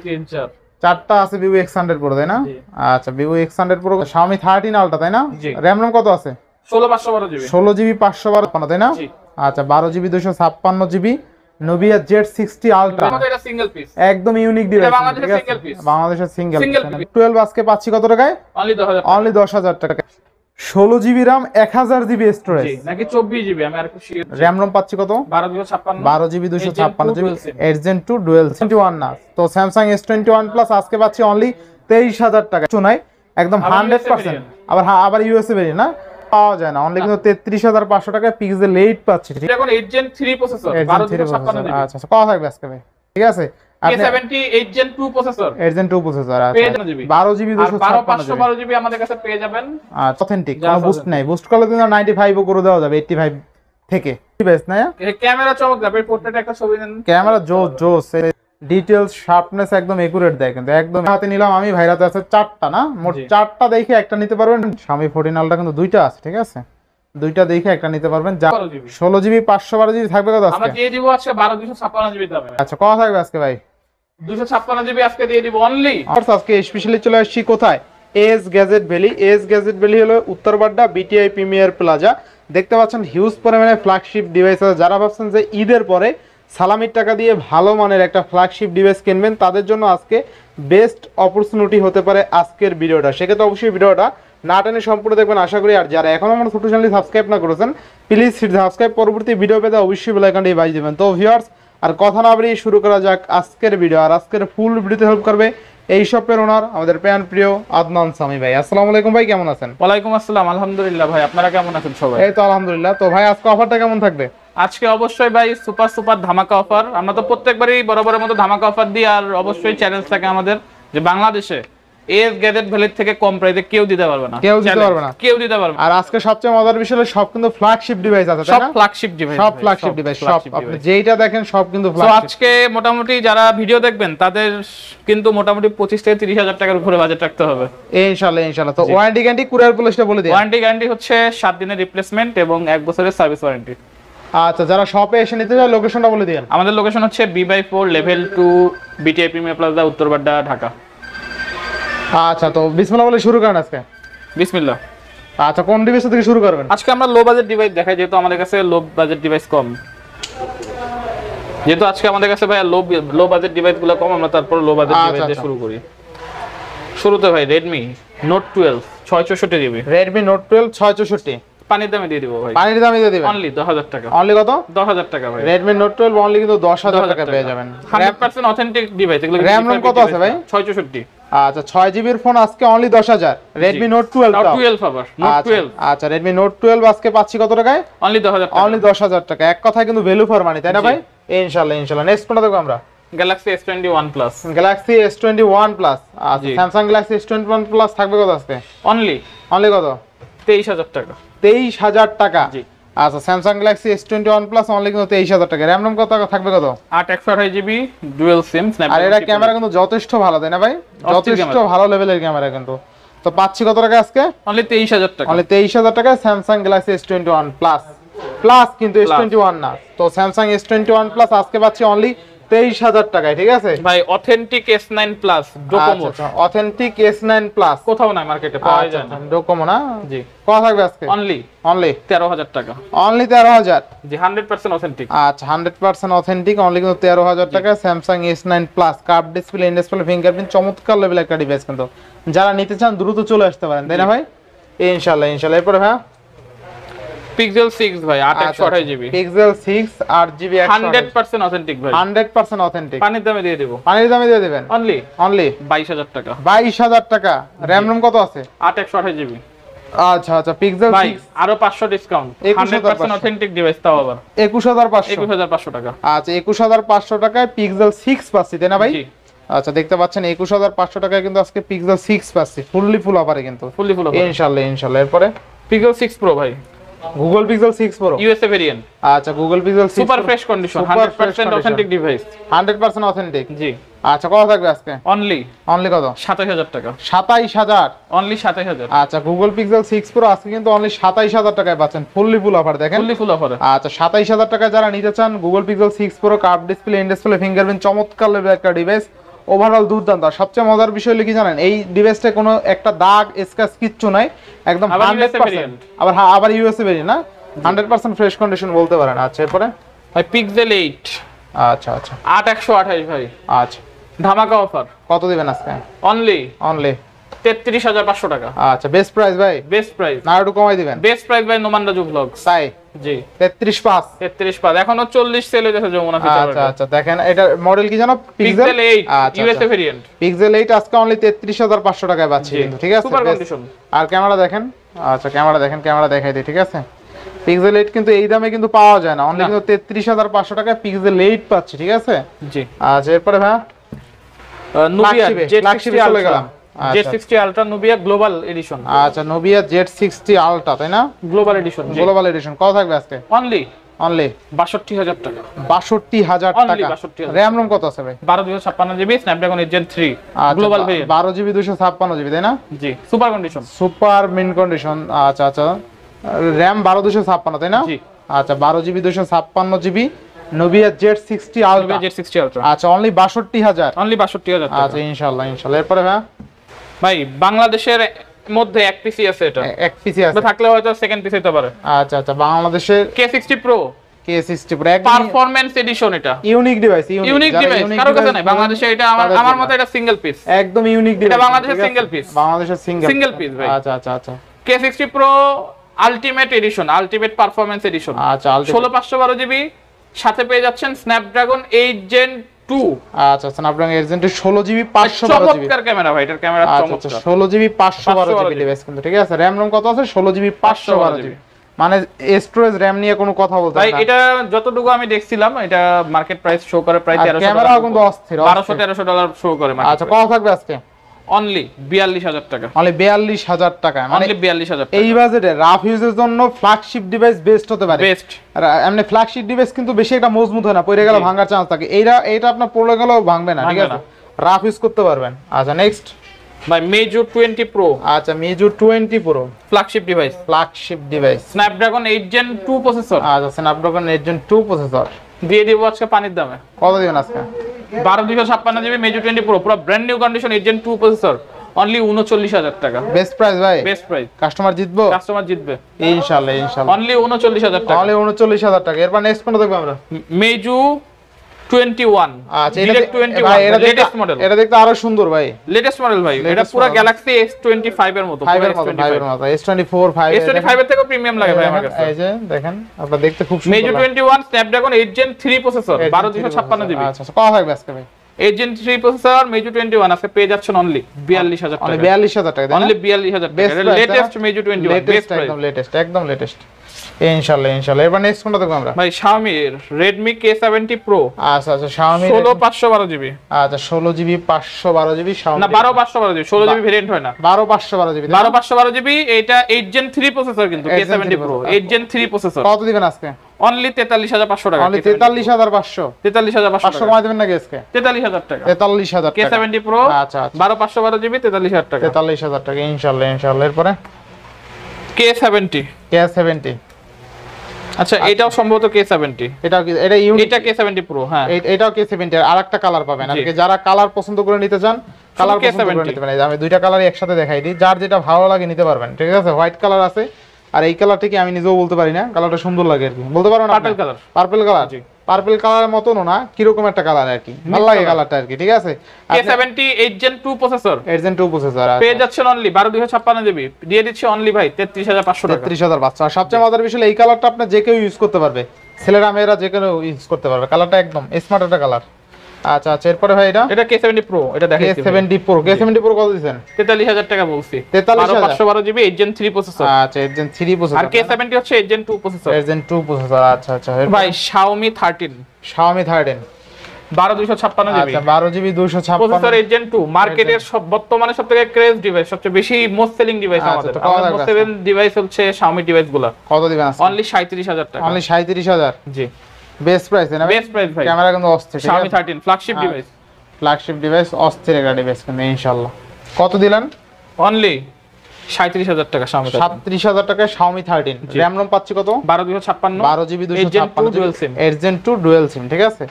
তিন চার চারটা আছে Vivo X100 Pro তাই না? আচ্ছা Vivo X100 Pro Xiaomi 13 Ultra তাই না? RAM কত আছে? 16 512 তাই না? আচ্ছা 12GB 256GB Nubia Z60 Ultra এটা সিঙ্গেল পিস একদম ইউনিক ডিভাইস বাংলাদেশের সিঙ্গেল 12 আজকে পাচ্ছি কত টাকায়? অনলি 10000 টাকা 16GB RAM 1000GB স্টোরেজ নাকি 24GB আমি আরেকটু শিওর RAM ROM পাচ্ছি কত? 12GB 256GB 8 Gen 2 ডুয়াল 21 না তো Samsung S21 Plus আজকে পাচ্ছি অনলি 23000 টাকা চুনাই একদম 100% আবার ইউএসএ ভেরিয়েন্ট না পাওয়া যায় না অনলি কিন্তু 33500 টাকায় Pixel 8 পাচ্ছি এটা এখন 8 Gen 3 প্রসেসর 1256GB আচ্ছা কত থাকবে আজকে ভাই ঠিক আছে A70 8 Gen 2 processor 8 Gen 2 processor আছে 12GB 256GB আমাদের কাছে পেয়ে যাবেন অথেন্টিক কোনো বুস্ট নাই বুস্ট করলে কিন্তু 95 ও করে দেওয়া যাবে 85 থেকে বেশ না ক্যামেরা চমৎকার ভাই প্রত্যেকটা একটা ছবি নেন ক্যামেরা জোস ডিটেইলস শার্পনেস একদম একুরেট দেয় কিন্তু একদম হাতে নিলাম আমি ভাইরাতে আছে চারটা না মোট চারটা দেখে একটা নিতে পারবেন Xiaomi 14 Ultra কিন্তু দুইটা আছে ঠিক আছে দুইটা দেখে একটা নিতে পারবেন 16GB 512GB থাকবে কত আজকে আমরা দিয়ে দিব আজকে 12256GB দামে আচ্ছা কত থাকবে আজকে ভাই 256GB আজকে দিয়ে দিব অনলি আজকে স্পেশালি চলে আসছি কোথায় এস গ্যাজেট ভ্যালি হলো উত্তরবাড্ডা বিটিআই প্রিমিয়ার প্লাজা দেখতে পাচ্ছেন হিউজ পরিমাণে ফ্ল্যাগশিপ ডিভাইস আছে যারা ভাবছেন যে ঈদের পরে সালামির টাকা দিয়ে ভালো মানের একটা ফ্ল্যাগশিপ ডিভাইস কিনবেন তাদের জন্য আজকে বেস্ট অপরচুনিটি হতে পারে আজকের ভিডিওটা সেক্ষেত্রে অবশ্যই ভিডিওটা না টেনে সম্পূর্ণ দেখবেন আশা করি আর যারা এখনো আমার ছোট চ্যানেলটি সাবস্ক্রাইব না করেছেন প্লিজ সাবস্ক্রাইব পরবর্তী ভিডিও পেতে অবশ্যই বেল আইকনটি বাজিয়ে দিবেন তো ভিউয়ার্স আর কথা না বাড়িয়ে শুরু করা যাক আজকের ভিডিও আর আজকের ফুল ভিডিওতে হেল্প করবে এই শপের ওনার আমাদের প্রিয় আদনান সামি ভাই আসসালামু আলাইকুম ভাই কেমন আছেন ওয়ালাইকুম আসসালাম আলহামদুলিল্লাহ ভাই আপনারা কেমন আছেন সবাই এই তো আলহামদুলিল্লাহ তো ভাই আজকে অফারটা কেমন থাকবে আজকে অবশ্যই ভাই সুপার ধামাকা অফার আমরা তো প্রত্যেকবারই বরাবরের মতো ধামাকা অফার দিই আর অবশ্যই চ্যালেঞ্জ থাকে আমাদের যে বাংলাদেশে এস গ্যাজেট ভ্যালি থেকে কম প্রাইসে কেউ দিতে পারবে না আর আজকে সবচেয়ে মজার বিষয় হলো সব কিন্তু ফ্ল্যাগশিপ ডিভাইস আছে তাই না সব ফ্ল্যাগশিপ ডিভাইস সব আপনি যেইটা দেখেন সব কিন্তু ফ্ল্যাগশিপ আজকে মোটামুটি যারা ভিডিও দেখবেন তাদের কিন্তু মোটামুটি 25 থেকে 30000 টাকার উপরে বাজেট রাখতে হবে ইনশাআল্লাহ তো ওয়ারেন্টি গ্যারান্টি কুরিয়ার পুলিশটা বলে দিই ওয়ারেন্টি গ্যারান্টি হচ্ছে 7 দিনের রিপ্লেসমেন্ট এবং 1 বছরের সার্ভিস ওয়ারেন্টি আচ্ছা যারা শপে এসে নিতে চায় লোকেশনটা বলে দিন আমাদের লোকেশন হচ্ছে B/4 level 2 BTI premier plaza Uttar Badda Dhaka আচ্ছা তো বিসমিল্লাহ বলে শুরু করেন আজকে বিসমিল্লাহ আচ্ছা কোন ডিভাইস থেকে শুরু করবেন আজকে আমরা লো বাজেট ডিভাইস দেখাই যেহেতু আমাদের কাছে লো বাজেট ডিভাইস কম যেহেতু আজকে আমাদের কাছে ভাই লো বাজেট ডিভাইসগুলো কম আমরা তারপর লো বাজেট ডিভাইস দিয়ে শুরু করি শুরুতে ভাই Redmi Note 12 664GB Redmi Note 12 664 পানির দামে দিয়ে দিব ভাই পানির দামে দিয়ে দিবেন অনলি 10000 টাকা অনলি কত 10000 টাকা ভাই Redmi Note 12 অনলি কিন্তু 10000 টাকা পেয়ে যাবেন 100% অথেন্টিক ডিভাইস এগুলো RAM ROM কত আছে ভাই 664 আচ্ছা 6GB এর ফোন আজকে অনলি 10000 Redmi Note 12 আবার Note 12 আচ্ছা Redmi Note 12 আজকে পাচ্ছি কত টাকায় অনলি 10000 টাকা এক কথায় কিন্তু ভ্যালু ফর মানি তাই না ভাই ইনশাআল্লাহ নেক্সট কোনটা দেখব আমরা Galaxy S21 Plus Galaxy S21 Plus আচ্ছা Samsung Galaxy S21 Plus থাকবে কত আজকে অনলি কত 23000 টাকা 23000 টাকা জি আচ্ছা Samsung Galaxy S21 Plus only কিন্তু 23000 টাকা RAM ROM কত থাকবে কত 8 ডুয়াল সিম আর এর ক্যামেরা কিন্তু যথেষ্ট ভালো তাই না ভাই যথেষ্ট ভালো লেভেলের ক্যামেরা কিন্তু তো পাচ্ছি কত টাকা আজকে অনলি 23000 টাকা অনলি 23000 টাকা Samsung Galaxy S21 Plus কিন্তু S21 না তো Samsung S21 Plus আজকে পাচ্ছি অনলি 23000 টাকায় ঠিক আছে ভাই authentic S9 Plus Docomo authentic S9 Plus কোথাও নাই মার্কেটে পাওয়া যায় না ডোকোমো না জি কত থাকবে আজকে অনলি 13000 টাকা অনলি 13000 জি 100% অথেন্টিক আচ্ছা 100% অথেন্টিক অনলি কিন্তু 13000 টাকা Samsung S9 Plus curve display in display fingerprint চমৎকার লেভেলের একটা ডিভাইস কিন্তু যারা নিতে চান দ্রুত চলে আসতে পারেন তাই না ভাই ইনশাআল্লাহ এরপরে ভাই Pixel 6 ভাই 828GB Pixel 6 8GB 100% অথেন্টিক ভাই 100% অথেন্টিক পানির দামে দিয়ে দেব পানির দামে দিয়ে দিবেন অনলি 22000 টাকা 22000 টাকা RAM ROM কত আছে 828GB আচ্ছা Pixel 6 আরো 500 ডিসকাউন্ট 100% অথেন্টিক ডিভাইস তাও আবার 21500 টাকা আচ্ছা 21500 টাকায় Pixel 6 পাচ্ছি তাই না ভাই আচ্ছা দেখতে পাচ্ছেন 21500 টাকায় কিন্তু আজকে Pixel 6 পাচ্ছি ফুল অফারে কিন্তু ফুল ইনশাআল্লাহ এরপরে Pixel 6 Pro ভাই Google Pixel 6 Pro USA variant আচ্ছা Google Pixel 6 super fresh condition 100% authentic device 100% authentic জি আচ্ছা কত থাকবে আজকে অনলি কত 27000 টাকা 27000 অনলি 27000 আচ্ছা Google Pixel 6 Pro আজকে কিন্তু অনলি 27000 টাকায় পাচ্ছেন ফুল অফার দেখেন ফুল অফার আচ্ছা 27000 টাকা যারা নিতে চান Google Pixel 6 Pro curve display in display fingerprint চমৎকার লেভেলের একটা ডিভাইস ওভারঅল দুর্দান্ত। আর সবচেয়ে মজার বিষয় হলো কি জানেন, এই ডিভাইসটা কোনো একটা দাগ স্ক্র্যাচ কিচ্ছু নাই, একদম আবার 100%। আবার ইউএসএ ভেরিয়েন্ট না, 100% ফ্রেশ কন্ডিশন বলতে পারেন। আচ্ছা এরপরে ভাই পিক্সেল 8 আচ্ছা আচ্ছা 8128 ভাই, আচ্ছা ধামাকা অফার। কত দিবেন আজকে? অনলি 33500 টাকা। আচ্ছা বেস্ট প্রাইস ভাই, বেস্ট প্রাইস, না একটু কমাই দিবেন? বেস্ট প্রাইস ভাই নোমান রাজু ব্লগস। তাই জি 33.5। 33 এখনো 40 সেল হয়েছে যমুনা ফিচার। আচ্ছা আচ্ছা দেখেন এটা মডেল কি জানো? পিক্সেল 8 আচ্ছা ইউএসএ ভেরিয়েন্ট। পিক্সেল 8 আজকে অনলি 33500 টাকায় পাচ্ছি কিন্তু, ঠিক আছে? Super condition. আর ক্যামেরা দেখেন, আচ্ছা ক্যামেরা দেখেন, ক্যামেরা দেখাই দিই, ঠিক আছে? পিক্সেল 8 কিন্তু এই দামে কিন্তু পাওয়া যায় না, অনলি কিন্তু 33500 টাকায় পিক্সেল 8 পাচ্ছি, ঠিক আছে? জি আচ্ছা এরপরে ভাই নুবিয়া ফ্ল্যাগশিপ চলে গেলাম। Z60 ultra Nubia global addition. আচ্ছা নোবিয়া Z60 আলট্রা, তাই না? গ্লোবাল এডিশন, গ্লোবাল এডিশন কত থাকবে আজকে? অনলি অনলি 62000 টাকা। 62000 Only টাকা। 62,000 র‍্যাম রম কত আছে ভাই? 12256 GB Snapdragon 8 Gen 3 global variant. 12 GB 256 GB, তাই না? জি super condition. Super mean condition. আচ্ছা আচ্ছা র‍্যাম 12256, তাই না? জি আচ্ছা 12 GB 256 GB Nubia Z60 ultra. Nubia Z60 ultra আচ্ছা অনলি 62000। অনলি 62000 টাকা। আচ্ছা ইনশাআল্লাহ ইনশাআল্লাহ। এরপরে ভাই বাংলাদেশের মধ্যে এক পিসি আছে, এটা এক পিসি আছে, থাকলে হয়তো সেকেন্ড পিস হতে পারে। আচ্ছা আচ্ছা বাংলাদেশের K60 Pro K60 Pro একদম পারফরম্যান্স এডিশন। এটা ইউনিক ডিভাইস, ইউনিক ডিভাইস, কারো কাছে নাই বাংলাদেশে। এটা আমার মতে এটা সিঙ্গেল পিস, একদম ইউনিক ডিভাইস। এটা বাংলাদেশের সিঙ্গেল পিস, বাংলাদেশের সিঙ্গেল পিস ভাই। আচ্ছা আচ্ছা আচ্ছা K60 Pro ultimate edition, ultimate performance edition. আচ্ছা 16512 জিবি, সাথে পেয়ে যাচ্ছেন স্ন্যাপড্রাগন 8 Gen 2। আচ্ছা স্ন্যাপড্রাগন 8 Gen 2 16 জিবি 512 জিবি। চমৎকার ক্যামেরা ভাই, এটার ক্যামেরা আচ্ছা চমৎকার। 16 জিবি 512 জিবি ডিভাইস কিন্তু, ঠিক আছে? র‍্যাম রম কত আছে? 16 জিবি 512 জিবি। মানে স্টোরেজ র‍্যাম নিয়ে কোনো কথা বলতে ভাই না। এটা যতটুকু আমি দেখছিলাম, এটা মার্কেট প্রাইস শো করে প্রায় 1300 ক্যামেরাও কিন্তু অস্থির, 1200-1300 ডলার শো করে। আচ্ছা কত থাকবে আজকে? অনলি 42000 টাকা। অনলি 42000 টাকা। মানে অনলি 42000 টাকা। এই বাজেটে রাফ ইউজের জন্য ফ্ল্যাগশিপ ডিভাইস বেস্ট হতে পারে। বেস্ট। আর এমনি ফ্ল্যাগশিপ ডিভাইস কিন্তু বেশি একটা মজবুত হয় না, পড়ে গেলে ভাঙার চান্স থাকে। এইটা আপনার পড়ে গেলেও ভাঙবে না, ঠিক আছে? রাফ ইউজ করতে পারবেন। আচ্ছা নেক্সট ভাই Meizu 20 Pro। আচ্ছা Meizu 20 Pro flagship device, flagship device, Snapdragon 8 Gen 2 processor. আচ্ছা স্ন্যাপড্রাগন 8 Gen 2 প্রসেসর দিয়ে দিব আজকে পানির দামে। কত দিবেন আজকে? 12256 জিবি Meizu 20 Pro পুরো brand new condition 8 Gen 2 processor, only 39000 টাকা। বেস্ট প্রাইস ভাই, বেস্ট প্রাইস। কাস্টমার জিতবো, কাস্টমার জিতবে ইনশাআল্লাহ ইনশাআল্লাহ। অনলি 39000 টাকা। অনলি 39000 টাকা। এরপর নেক্সট কোনটা দেখব আমরা? Meizu 21। আচ্ছা এটা Direct 21 ভাই এটা লেটেস্ট মডেল। এটা দেখতে আরো সুন্দর ভাই, লেটেস্ট মডেল ভাই। এটা পুরো গ্যালাক্সি S25 এর মতো, 5 এর মতো, 5 এর মতো, S24 5 S25 এর থেকে প্রিমিয়াম লাগে ভাই আমার কাছে। এই যে দেখেন আপনারা দেখতে খুব সুন্দর। Meizu 21 Snapdragon 8 Gen 3 processor, 12256 GB. আচ্ছা কত থাকবে আজকে ভাই? 8 Gen 3 প্রসেসর Meizu 21 আজকে পেয়ে যাচ্ছেন অনলি 42000 টাকা। অনলি 42000 টাকা, অনলি 42000 টাকা। এটা লেটেস্ট Meizu 21, বেস্ট প্রাইস। একদম লেটেস্ট ইনশাআল্লাহ ইনশাআল্লাহ। এবার নেক্সট কোনটা দেখব আমরা? ভাই Xiaomi Redmi K70 Pro। আচ্ছা আচ্ছা Xiaomi 16512 জিবি। আচ্ছা 16 জিবি 512 জিবি Xiaomi, না 12512 জিবি, 16 জিবি ভেরিয়েন্ট হয় না। 12512 জিবি, 12512 জিবি। এটা 8 Gen 3 প্রসেসর কিন্তু K70 Pro 8 Gen 3 প্রসেসর। কত দিবেন আজকে? অনলি 43500 টাকা। অনলি 43500। 43500 500 কমাই দিবেন নাকি আজকে? 43000 টাকা। 43000 টাকা। K70 Pro আচ্ছা আচ্ছা 12512 জিবি 43000 টাকা। 43000 টাকা ইনশাআল্লাহ ইনশাআল্লাহ। এরপরে K70। K70 আচ্ছা এটাও সম্ভবত K70। এটা কি? এটা এটা K70 Pro। হ্যাঁ এটাও K70 এর আরেকটা কালার পাবেন। আর যারা কালার পছন্দ করে নিতে চান কালার পছন্দ করে নিতে পারেন। আমি দুইটা কালারই একসাথে দেখাই দিই, যার যেটা ভালো লাগে নিতে পারবেন, ঠিক আছে? হোয়াইট কালার আছে, আর এই কালারটা কি আমি নিজেও বলতে পারি না, কালারটা সুন্দর লাগে আর কি, বলতে পারো না? Purple colour. Purple colour, purple কালারের মতনও না, কিরকম একটা কালার আর কি, ভালো লাগে কালারটা আর কি, ঠিক আছে? K70 8 Gen 2 processor, 8 Gen 2 processor পেয়ে যাচ্ছেন অনলি 12256 জিবি, দিয়ে দিচ্ছি অনলি ভাই 33500 টাকা। 33000 বাচ্চা। আর সবচেয়ে মজার বিষয় এই কালারটা আপনি যে কেউ ইউজ করতে পারবে, ছেলেরা মেয়েরা যে কেউ ইউজ করতে পারবে, কালারটা একদম স্মার্ট একটা কালার। আচ্ছা আচ্ছা এরপরে ভাই এটা K70 Pro, এটা দেখাইছি K70 Pro। K70 Pro কত দিবেন? 43000 টাকা বলছি। 43512 জিবি 8 Gen 3 প্রসেসর। আচ্ছা 8 Gen 3 প্রসেসর। আর K70 হচ্ছে 8 Gen 2 প্রসেসর। 8 Gen 2 processor. আচ্ছা আচ্ছা ভাই Xiaomi 13, Xiaomi 13 12256 জিবি। আচ্ছা 12 জিবি 256 প্রসেসর 8 Gen 2, মার্কেটের সব বর্তমানে সবথেকে ক্রেজ ডিভাইস, সবচেয়ে বেশি মোস্ট সেলিং ডিভাইস আমাদের। আমাদের মোস্ট সেলিং ডিভাইস হচ্ছে Xiaomi ডিভাইসগুলো। কত দিবেন আজকে? অনলি 37000 টাকা। অনলি 37000। জি বেস্ট প্রাইস না? বেস্ট প্রাইস ভাই। ক্যামেরা কিন্তু অস্থির। Xiaomi 13 flagship device, flagship device, অস্থির একটা ডিভাইস কিন্তু ইনশাআল্লাহ। কত দিলেন? অনলি 37000 টাকা। Xiaomi 37000 টাকায় Xiaomi 13। র‍্যাম রম পাচ্ছি কত? 12256, 12 GB 256 dual SIM। 8 Gen 2 dual SIM, ঠিক আছে?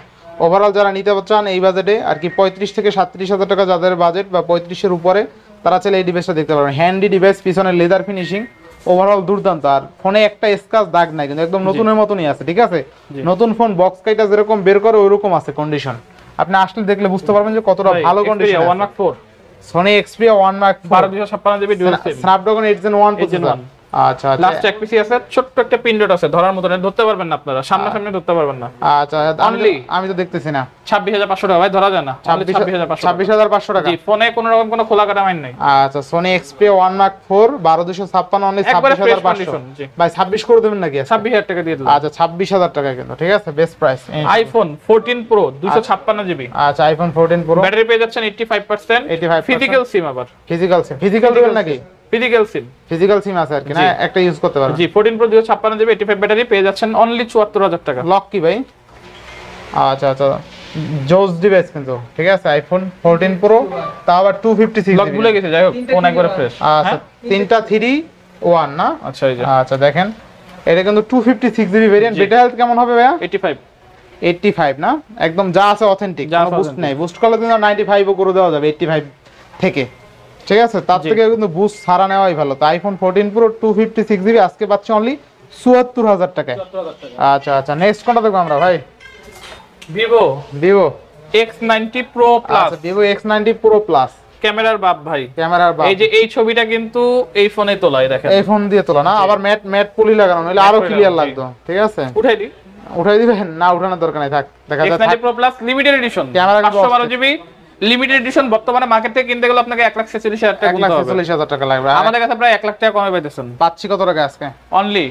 ওভারঅল যারা নিতে চান এই বাজেটে আর কি 35 থেকে 37,000 টাকা যাদের বাজেট বা 35-এর উপরে তারা চাইলে এই ডিভাইসটা দেখতে পারবেন। হ্যান্ডি ডিভাইস, পিছনে লেদার ফিনিশিং, ওভারঅল দুর্দান্ত। আর ফোনে একটা স্ক্র্যাচ দাগ নাই, কিন্তু একদম নতুনের মতনই আছে, ঠিক আছে। নতুন ফোন বক্স কাইটা যেরকম বের করে ওইরকম আছে কন্ডিশন। আপনি আসলে দেখলে বুঝতে পারবেন যে কতটা ভালো condition. 1 Mark 4 Sony Xperia 1 Mark 4 1256 GB dual SIM, Snapdragon 8 Gen 1 processor. আচ্ছা আচ্ছা, লাস্ট এক পিসি আছে, ছোট্ট একটা পিন ডট আছে, ধরার মতন, ধরতে পারবেন না আপনারা, সামনাসামনি ধরতে পারবেন না। আচ্ছা আমি তো দেখতেছি না। 26,500 টাকা ভাই, ধরা যায় না। 26,500 টাকা। জি, ফোনে কোনো রকম কোনো খোলা কাটা মাইন নাই। আচ্ছা, Sony Xperia 1 Mark 4 12256 অনলি 26,500 ভাই, 26 করে দেবেন নাকি? 26,000 টাকা দিয়ে দিলাম। আচ্ছা 26,000 টাকা কিন্তু, ঠিক আছে, best price. IPhone 14 pro 256 GB. আচ্ছা, আইফোন 14 প্রো, ব্যাটারি পেয়ে যাচ্ছেন 85%, ফিজিক্যাল সিম, আবার ফিজিক্যাল দিবেন নাকি? ফিজিক্যাল সিম আছে আর কি, না একটা ইউজ করতে পারবেন। জি, 14 প্রো 256 জিবি 85 ব্যাটারি পেয়ে যাচ্ছেন অনলি 74,000 টাকা। লক কি ভাই? আচ্ছা আচ্ছা, জোস ডিভাইস কিন্তু, ঠিক আছে। আইফোন 14 প্রো, তাও আবার 256 লক ভুলে গেছে, যাই হোক ফোন একবারে ফ্রেশ। আচ্ছা, তিনটা 3-1 না? আচ্ছা, এই যে আচ্ছা দেখেন, এটা কিন্তু 256 জিবি ভেরিয়েন্ট। ব্যাটারি হেলথ কেমন হবে ভাইয়া? 85 না, একদম যা আছে অথেন্টিক, কোনো বুস্ট নাই। বুস্ট করলে কিন্তু 95 ও করে দেওয়া যাবে 85 থেকে, ঠিক আছে। তার থেকে কিন্তু বুস্ট ছাড়া নেওয়াই ভালো। তো আইফোন 14 প্রো 256 জিবি আজকে পাচ্ছি অনলি 74,000 টাকায়। আচ্ছা আচ্ছা, নেক্সট কোনটা দেখবো আমরা ভাই? Vivo X90 Pro Plus। আচ্ছা, ভিভো X90 Pro Plus ক্যামেরার বাপ ভাই, ক্যামেরার বাপ। এই যে এই ছবিটা কিন্তু এই ফোনে তোলা, দেখেন এই ফোন দিয়ে তোলা না, আবার ম্যাট পলি লাগানো, নইলে আরো ক্লিয়ার লাগতো, ঠিক আছে। উঠাই দিবেন না? উঠানোর দরকার নাই, থাক। দেখা যায় X90 Pro Plus limited edition, camera 512 GB limited edition. বর্তমানে মার্কেট থেকে কিনতে গেলে আপনাকে 1,46,000 টাকা দিতে হবে। 1,46,000 টাকা লাগবে। আমাদের কাছে প্রায় 1 লাখ টাকা কমে পাইতেছেন। পাচ্ছি কত টাকা আজকে? অনলি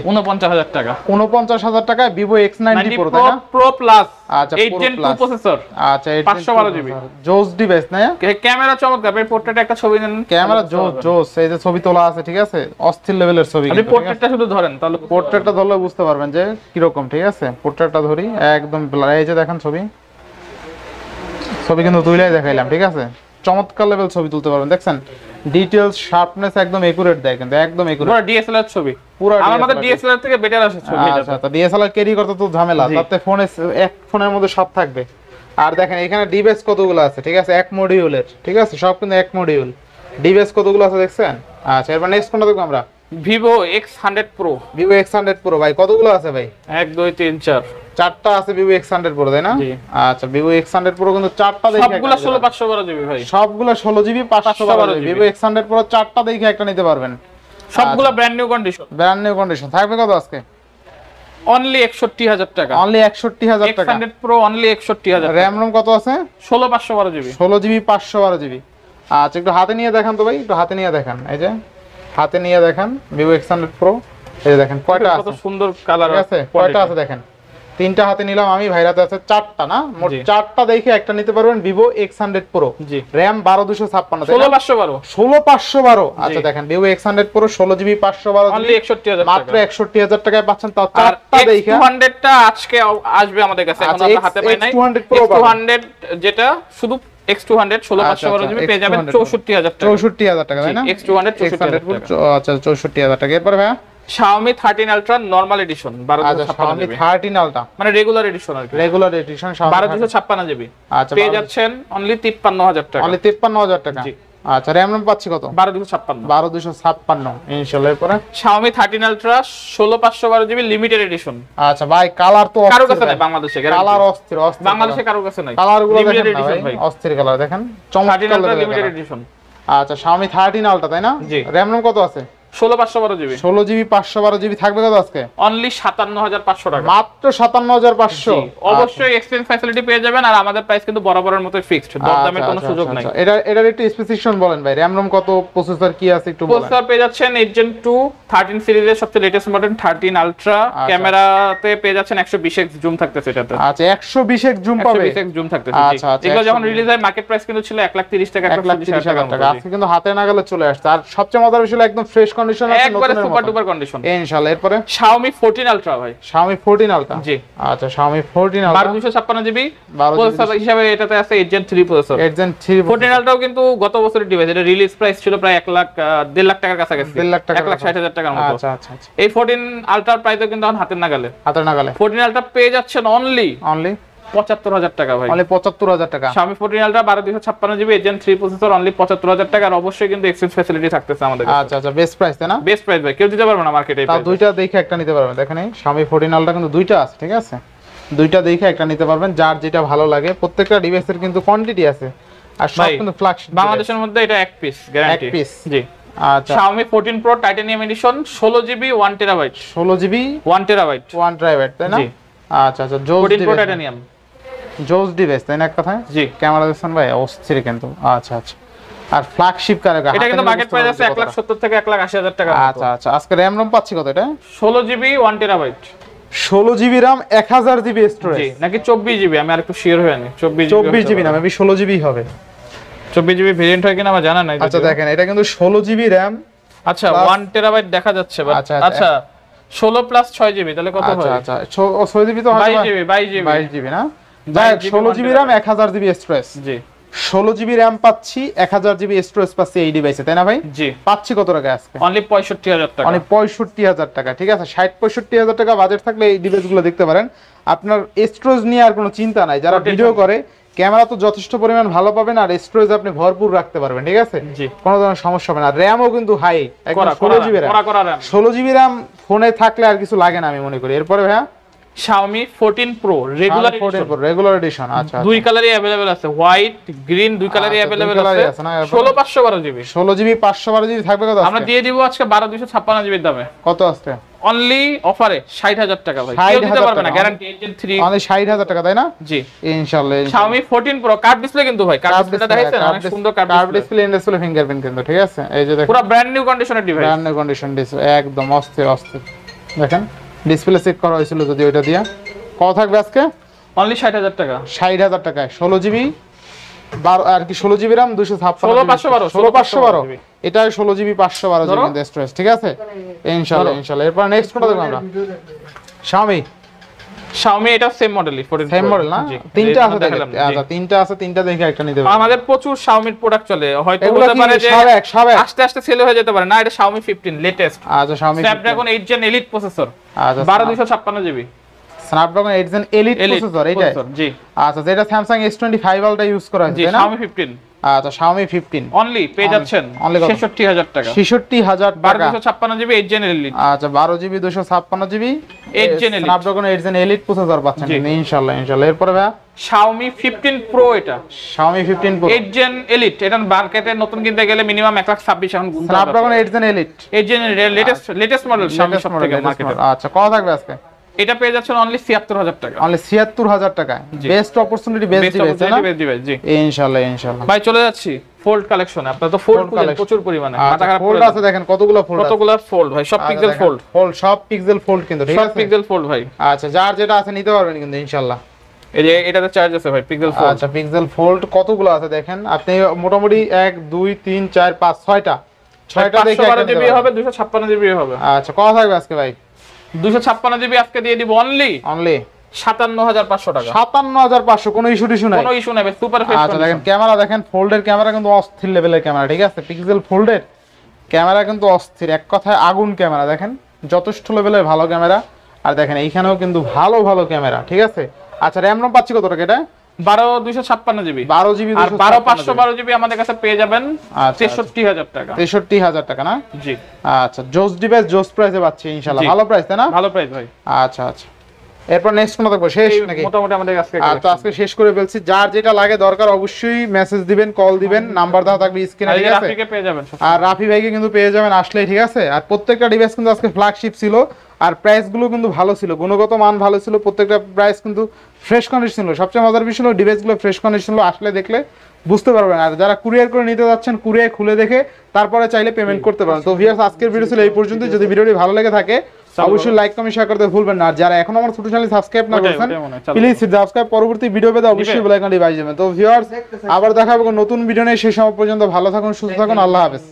49,000 টাকা। 49,000 টাকায় ভিভো X90 Pro, তাই না? Pro Plus। আচ্ছা, 8 Gen 2 প্রসেসর। আচ্ছা, 512 জিবি জোস ডিভাইস না? ক্যামেরা চমৎকার, এই পোর্ট্রেটে একটা ছবি নেন, ক্যামেরা জোস, এই যে ছবি তোলা আছে, ঠিক আছে, অস্থির লেভেলের ছবি। আপনি পোর্ট্রেটটা শুধু ধরেন, তাহলে পোর্ট্রেটটা ধরলে বুঝতে পারবেন যে কি রকম, ঠিক আছে। পোর্ট্রেটটা ধরি, একদম ব্লার। এই যে দেখেন ছবি কিন্তু তুইলাই দেখাইলাম, ঠিক আছে। চমৎকার লেভেল ছবি তুলতে পারবেন, দেখছেন। ডিটেইলস, শার্পনেস একদম একুরেট দেয়, কিন্তু একদম একুরেট। পুরো ডিএসএলআর ছবি, পুরো আমার মতে ডিএসএলআর থেকে বেটার আসে ছবি। আচ্ছা, তো ডিএসএলআর ক্যারি করতে তো ঝামেলা, তাতে ফোনে এক ফোনের মধ্যে সব থাকবে। আর দেখেন এখানে ডিভাইস কতগুলো আছে, ঠিক আছে, এক মডিউলের, ঠিক আছে, সব কিন্তু এক মডিউল। ডিভাইস কতগুলো আছে দেখছেন। আচ্ছা, এবার নেক্সট কোনটা দেখব আমরা? Vivo X100 Pro। Vivo X100 Pro ভাই, কতগুলো আছে ভাই? 1 2 3 4 চারটা আছে ভিভো X100 Pro, তাই না? আচ্ছা, ভিভো X100 Pro কিন্তু চারটা দেখে, সবগুলো 16/512 জিবি ভাই, সবগুলো 16 GB 512 GB. Vivo X100 Pro চারটা দেখে একটা নিতে পারবেন, সবগুলো ব্র্যান্ড নিউ কন্ডিশন। থাকবে কত আজকে? অনলি 61,000 টাকা। অনলি 61,000 টাকা। X100 Pro only 61,000। RAM ROM কত আছে? 16/512 জিবি। 16 GB 512 GB. আচ্ছা, একটু হাতে নিয়ে দেখান তো ভাই, একটু হাতে নিয়ে দেখান। এই যে হাতে নিয়ে দেখান ভিভো X100 Pro, এই যে দেখেন কয়টা আছে, কত সুন্দর কালার আছে, কয়টা আছে দেখেন। তিনটা হাতে নিলাম আমি, ভাইরাতে আছে চারটা, না মোট চারটা দেখে একটা নিতে পারবেন ভিভো X100 Pro। জি, র‍্যাম 12256, 16/512। আচ্ছা দেখেন Vivo X100 Pro 16 GB 512 only 61,000 টাকা, মাত্র 61,000 টাকায় পাচ্ছেন। তাও চারটা দেখে। X200 টা আজকে আসবে আমাদের কাছে, এখন আমরা হাতে পাই নাই। X200 যেটা শুধু X200 16/512 জিবি পেয়ে যাবেন 64,000 টাকা। 64,000 টাকা, তাই না? X200 64,000 টাকা। আচ্ছা, 64,000 টাকা। এরপর ভাই Xiaomi 13 Ultra normal edition 1256 GB, Xiaomi 13 Ultra মানে রেগুলার এডিশন আর কি, রেগুলার এডিশন 1256 জিবি। আচ্ছা, পেয়ে যাচ্ছেন অনলি 53,000 টাকা। অনলি 53,000 টাকা। আচ্ছা, র‍্যাম রম পাচ্ছি কত? 1256 ইনশাআল্লাহ। এরপর Xiaomi 13 Ultra 16/512 GB limited edition. আচ্ছা ভাই, কালার তো কারো কাছে নাই বাংলাদেশে, কালার অস্থির বাংলাদেশে কারো কাছে নাই। কালারগুলো দেখেন ভাই, অস্থির কালার দেখেন, চমৎকার লিমিটেড এডিশন। আচ্ছা, Xiaomi 13 Ultra, তাই না? জি। র‍্যাম রম কত আছে? 16/512 জিবি। 16 জিবি 512 জিবি থাকবে কত আজকে? অনলি 57,500 টাকা, মাত্র 57,500। অবশ্যই এক্সচেঞ্জ ফ্যাসিলিটি পেয়ে যাবেন, আর আমাদের প্রাইস কিন্তু বরাবরের মতো ফিক্সড, দরদামের কোনো সুযোগ নাই। এটার একটু স্পেসিফিকেশন বলেন ভাই, র‍্যাম রম কত, প্রসেসর কি আছে একটু বলেন। প্রসেসর পেয়ে যাচ্ছেন 8 Gen 2 13 সিরিজের সবচেয়ে লেটেস্ট মডেল 13 Ultra। ক্যামেরাতে পেয়ে যাচ্ছেন 120x জুম থাকতেছে এটাতে। আচ্ছা, 120x জুম পাবে, 120x জুম থাকতেছে। আচ্ছা, এগুলো যখন রিলিজ হয় মার্কেট প্রাইস কিন্তু ছিল 1,30,000 টাকা, 1,30,000 টাকা। আজকে কিন্তু হাতে নাগালে চলে আসছে। আর সবচেয়ে মজার বিষয় একদম ফ্রেশ কন্ডিশন আছে, একবারে সুপার ডুপার কন্ডিশন ইনশাআল্লাহ। এরপরে Xiaomi 14 Ultra ভাই, Xiaomi 14 Ultra। জি। আচ্ছা, Xiaomi 14 Ultra 1256 জিবি প্রসেসর হিসেবে এটাতে আছে 8 Gen 3 প্রসেসর। 8 Gen 3 14 Ultra কিন্তু গত বছরের ডিভাইস, এটা রিলিজ প্রাইস ছিল প্রায় 1,1.5 লাখ টাকার কাছাকাছি, 1,60,000 টাকার মতো। আচ্ছা আচ্ছা আচ্ছা। এই 14 Ultra প্রাইসও কিন্তু এখন হাতের নাগালে, 14 Ultra পেয়ে যাচ্ছেন অনলি ৭৫,০০০ টাকা ভাই। অনলি ৭৫,০০০ টাকা। Xiaomi 14 Ultra ১২/২56 GB Gen 3 processor only ৭৫,০০০ টাকা। আর অবশ্যই কিন্তু এক্সচেঞ্জ ফ্যাসিলিটি থাকতেছে আমাদের কাছে। আচ্ছা আচ্ছা, বেস্ট প্রাইস তাই না? বেস্ট প্রাইস ভাই, কেউ দিতে পারবে না মার্কেটে। তাও দুইটা দেখে একটা নিতে পারবেন। দেখেন এই Xiaomi 14 Ultra কিন্তু দুইটা আছে, ঠিক আছে? দুইটা দেখে একটা নিতে পারবেন, যার যেটা ভালো লাগে। প্রত্যেকটা ডিভাইসের কিন্তু কোয়ান্টিটি আছে, আর সব কিন্তু ফ্ল্যাগশিপ। বাংলাদেশের মধ্যে এটা এক পিস গ্যারান্টি। এক পিস, জি। আচ্ছা। Xiaomi 14 Pro titanium edition 16 GB 1 terabyte. 16 GB 1 terabyte 1 terabyte তাই না? জি। আচ্ছা আচ্ছা, জোস 14 Pro ডিভাইস, টাইটানিয়াম। জোস ডিভাইস তাই না এক কথায়? জি। ক্যামেরা দেখছেন ভাই অস্থির কিন্তু। আচ্ছা আচ্ছা, আর ফ্ল্যাগশিপ কারে? এটা কিন্তু মার্কেট প্রাইস আছে 1,70,000 থেকে 1,80,000 টাকা। আচ্ছা আচ্ছা, আজকে র‍্যাম রম পাচ্ছি কত এটা? 16 GB 1 terabyte. 16 GB RAM 1000 GB storage. জি, নাকি 24 জিবি, আমি আরেকটু শিওর হই না। 24 জিবি না, মেবি 16 জিবি হবে। 24 জিবি ভেরিয়েন্ট হয় কিনা আমার জানা নাই। আচ্ছা দেখেন, এটা কিন্তু 16 জিবি RAM। আচ্ছা 1 টেরাবাইট দেখা যাচ্ছে। আচ্ছা আচ্ছা 16 প্লাস 6 জিবি তাহলে কত হয়? আচ্ছা আচ্ছা, 6 জিবি তো হয় 22 জিবি 22 জিবি না? যাই 16 জিবি RAM 1000 জিবি স্টোরেজ। জি। 16 জিবি RAM পাচ্ছি, 1000 জিবি স্টোরেজ পাচ্ছি এই ডিভাইসে তাই না ভাই? জি। পাচ্ছি কত টাকা আজকে? অনলি 65,000 টাকা। অনলি 65,000 টাকা, ঠিক আছে? 60-65,000 টাকা বাজেট থাকলে এই ডিভাইসগুলো দেখতে পারেন। আপনার স্টোরেজ নিয়ে আর কোনো চিন্তা নাই। যারা ভিডিও করে, ক্যামেরা তো যথেষ্ট পরিমাণ ভালো পাবেন, আর স্টোরেজ আপনি ভরপুর রাখতে পারবেন, ঠিক আছে? জি। কোনো ধরনের সমস্যা হবে না। র‍্যামও কিন্তু হাই, একদম 16 জিবি RAM। 16 জিবি RAM ফোনে থাকলে আর কিছু লাগে না আমি মনে করি। এরপরে ভাইয়া Xiaomi 14 Pro রেগুলার এডিশন। আচ্ছা, দুই কালারই अवेलेबल আছে, হোয়াইট গ্রিন দুই কালারই अवेलेबल আছে। 16 512 জিবি। 16 জিবি 512 জিবি থাকবে কত? আমরা দিয়ে দিব আজকে 12,256 জিবির দামে। কত আসছে? অনলি অফারে 60,000 টাকা ভাই। কেউ দিতে পারবে না, গ্যারান্টি Gen 3। অনলি 60,000 টাকা তাই না? জি ইনশাআল্লাহ। Xiaomi 14 Pro কার্ড ডিসপ্লে কিন্তু ভাই, কার্ড ডিসপ্লেটা দেখাইছেন অনেক সুন্দর card display, in display fingerprint কিন্তু, ঠিক আছে? এই যে দেখেন পুরো ব্র্যান্ড নিউ কন্ডিশনের device. Brand new condition display, একদম অস্থির অস্থির। দেখেন ডিসপ্লে চেক করা হয়েছিল যদি ওইটা দিয়া। কত থাকবে আজকে? অনলি 60,000 টাকা। 60,000 টাকায় 16 জিবি 12 আর কি 16 জিবি RAM 256 16,512 এটা 16 জিবি 512 জিবি কিন্তু স্টোরেজ, ঠিক আছে? ইনশাআল্লাহ ইনশাআল্লাহ। এরপর নেক্সট কোনটা দেখব আমরা? Xiaomi এটা সেম মডেলই 14 Pro। সেম মডেল না? তিনটা আছে দেখেন। আচ্ছা তিনটা আছে, তিনটা দেখে একটা নিতে হবে। আমাদের প্রচুর Xiaomi প্রোডাক্ট চলে, হয়তো হতে পারে যে আস্তে আস্তে সেল হয়ে যেতে পারে। না, এটা Xiaomi 15 লেটেস্ট। আচ্ছা Xiaomi Snapdragon 8 Gen Elite processor. আচ্ছা 12,256 GB. Snapdragon 8 Gen Elite processor এইটা? জি। আচ্ছা, যেটা Samsung S25 Ultra ইউজ করা হয়েছে তাই না? Xiaomi 15। আচ্ছা Xiaomi 15 অনলি পেয়ে যাচ্ছেন 66,000 টাকা। 66,000 টাকা। 12,256 জিবি 8 Gen Elite। আচ্ছা 12 GB 256 GB 8 Gen Elite। Snapdragon 8 Gen Elite processor পাচ্ছেন ইনশাআল্লাহ ইনশাআল্লাহ। এরপরে ভাই Xiaomi 15 Pro এটা। Xiaomi 15 Pro 8 Gen Elite, এটা মার্কেটে নতুন কিনতে গেলে মিনিমাম 1,26,000 এখন গুনতে হবে। Snapdragon 8 Gen Elite 8 Gen latest model Xiaomi সব থেকে মার্কেটে। আচ্ছা কত থাকবে আজকে? এটা পেয়ে যাচ্ছেন অনলি ৭৬,০০০ টাকা। অনলি ৭৬,০০০ টাকায়। বেস্ট অপরচুনিটি, বেস্ট ডিভাইস জি ইনশাআল্লাহ ইনশাআল্লাহ। ভাই চলে যাচ্ছি ফোল্ড কালেকশনে। আপনারা তো ফোল্ড কালেকশন প্রচুর পরিমাণে, মাথা খারাপ ফোল্ড আছে দেখেন কতগুলো ফোল্ড আছে। কতগুলো ফোল্ড ভাই, সব পিক্সেল ফোল্ড। সব পিক্সেল ফোল্ড কিন্তু, ঠিক আছে? সব পিক্সেল ফোল্ড ভাই। আচ্ছা যার যেটা আছে নিতে পারবেন কিন্তু ইনশাআল্লাহ। এই যে এটাতে চার্জ আছে ভাই পিক্সেল ফোল্ড। আচ্ছা পিক্সেল ফোল্ড কতগুলো আছে দেখেন আপনি, মোটামুটি 1 2 3 4 5 6টা দেখে 512 জিবি হবে, 256 জিবি হবে। আচ্ছা কত থাকবে আজকে ভাই? 256 জিবি আজকে দিয়ে দিব অনলি 57,500 টাকা। 57,500, কোনো ইস্যু নাই, কোনো ইস্যু নাই ভাই, সুপার ফ্রেশ। আচ্ছা দেখেন ক্যামেরা দেখেন, ফোল্ডের ক্যামেরা কিন্তু অস্থির লেভেলের ক্যামেরা, ঠিক আছে? পিক্সেল ফোল্ডের ক্যামেরা কিন্তু অস্থির, এক কথায় আগুন ক্যামেরা। দেখেন যথেষ্ট লেভেলের ভালো ক্যামেরা। আর দেখেন এইখানেও কিন্তু ভালো ভালো ক্যামেরা, ঠিক আছে? আচ্ছা র‍্যাম রম পাচ্ছি কত টাকা এটা? 12,256 জিবি। 12 জিবি আর 12,512 জিবি আমাদের কাছে পেয়ে যাবেন 63,000 টাকা। 63,000 টাকা না? জি। আচ্ছা জোস ডিভাইস জোস প্রাইসে পাচ্ছি ইনশাআল্লাহ। ভালো প্রাইস তাই না? ভালো প্রাইস ভাই। আচ্ছা আচ্ছা, এরপর নেক্সট কোন দেখব? শেষ নাকি? মোটামুটি আমাদের কাছে তো আজকে শেষ করে ফেলছি। যার যেটা লাগে দরকার অবশ্যই মেসেজ দিবেন, কল দিবেন, নাম্বার দেওয়া থাকবে স্ক্রিনে, ঠিক আছে? রাফিকে পেয়ে যাবেন। আর রাফি ভাইকে কিন্তু পেয়ে যাবেন আসলেই, ঠিক আছে? আর প্রত্যেকটা ডিভাইস কিন্তু আজকে ফ্ল্যাগশিপ ছিল, আর প্রাইস গুলো কিন্তু ভালো ছিল, গুণগত মান ভালো ছিল, প্রত্যেকটা প্রাইস কিন্তু ফ্রেশ কন্ডিশন ছিল। সবচেয়ে মজার বিষয় হলো ডিভাইস গুলো ফ্রেশ কন্ডিশন ছিল, আসলে দেখলে বুঝতে পারবেন। আর যারা কুরিয়ার করে নিতে যাচ্ছেন, কুরিয়ার খুলে দেখে তারপরে চাইলে পেমেন্ট করতে পারেন। তো ভিউয়ার্স আজকের ভিডিও ছিল এই পর্যন্ত। যদি ভিডিওটি ভালো লেগে থাকে অবশ্যই লাইক কমেন্ট শেয়ার করতে ভুলবেন না। আর যারা এখনো আমার ছোট চ্যানেল সাবস্ক্রাইব না করেছেন প্লিজ সাবস্ক্রাইব, পরবর্তী ভিডিও পেতে অবশ্যই বেল আইকনটি বাজিয়ে দেবেন। তো ভিউয়ার্স আবার দেখা হবে নতুন ভিডিও নিয়ে, সেই সময় পর্যন্ত ভালো থাকুন, সুস্থ থাকুন, আল্লাহ হাফেজ।